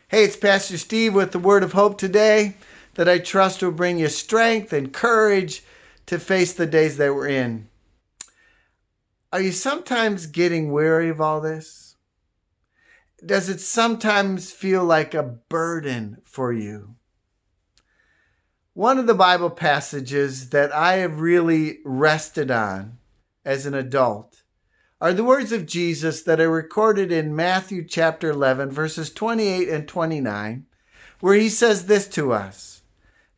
Hey, it's Pastor Steve with the word of hope today that I trust will bring you strength and courage to face the days that we're in. Are you sometimes getting weary of all this? Does it sometimes feel like a burden for you? One of the Bible passages that I have really rested on as an adult are the words of Jesus that are recorded in Matthew chapter 11, verses 28 and 29, where he says this to us: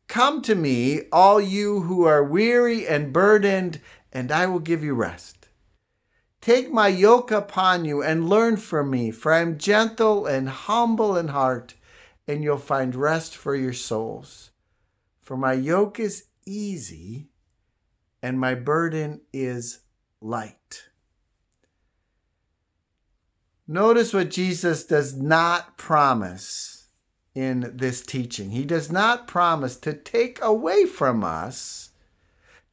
"Come to me, all you who are weary and burdened, and I will give you rest. Take my yoke upon you and learn from me, for I am gentle and humble in heart, and you'll find rest for your souls. For my yoke is easy and my burden is light." Notice what Jesus does not promise in this teaching. He does not promise to take away from us,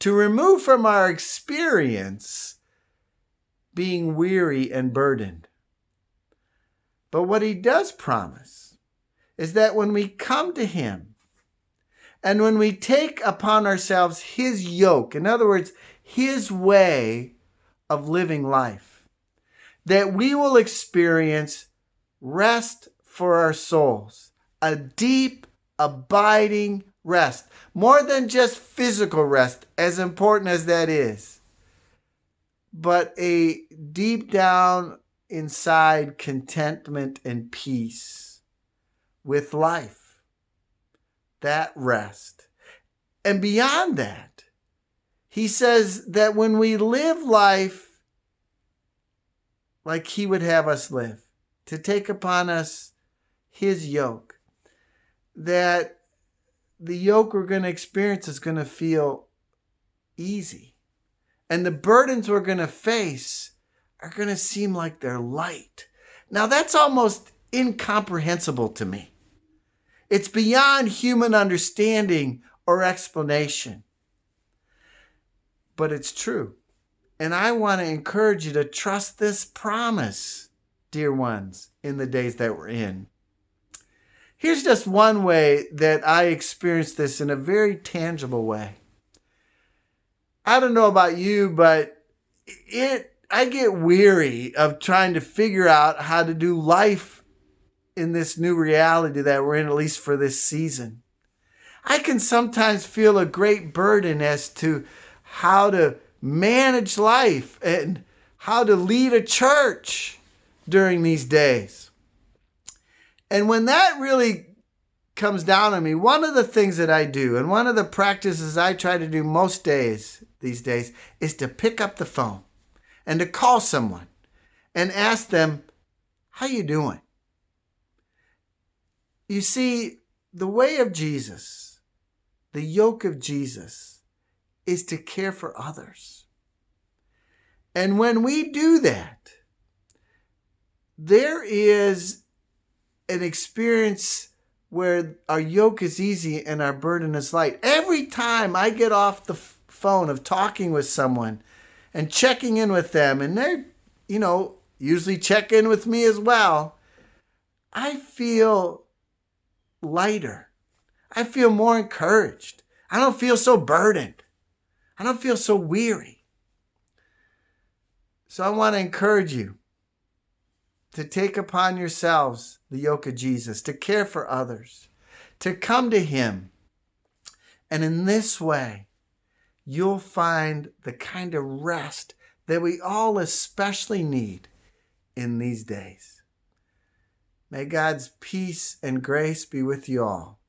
to remove from our experience being weary and burdened. But what he does promise is that when we come to him and when we take upon ourselves his yoke, in other words, his way of living life, that we will experience rest for our souls, a deep, abiding rest, more than just physical rest, as important as that is, but a deep down inside contentment and peace with life, that rest. And beyond that, he says that when we live life like he would have us live, to take upon us his yoke, that the yoke we're going to experience is going to feel easy. And the burdens we're going to face are going to seem like they're light. Now, that's almost incomprehensible to me. It's beyond human understanding or explanation. But it's true. And I want to encourage you to trust this promise, dear ones, in the days that we're in. Here's just one way that I experienced this in a very tangible way. I don't know about you, but I get weary of trying to figure out how to do life in this new reality that we're in, at least for this season. I can sometimes feel a great burden as to how to manage life and how to lead a church during these days. And when that really comes down on me, one of the things that I do, and one of the practices I try to do most days these days, is to pick up the phone and to call someone and ask them, "How you doing?" You see, the way of Jesus, the yoke of Jesus, is to care for others. And when we do that, there is an experience where our yoke is easy and our burden is light. Every time I get off the phone of talking with someone and checking in with them, and they're, usually check in with me as well, I feel lighter. I feel more encouraged. I don't feel so burdened. I don't feel so weary. So I want to encourage you to take upon yourselves the yoke of Jesus, to care for others, to come to him. And in this way, you'll find the kind of rest that we all especially need in these days. May God's peace and grace be with you all.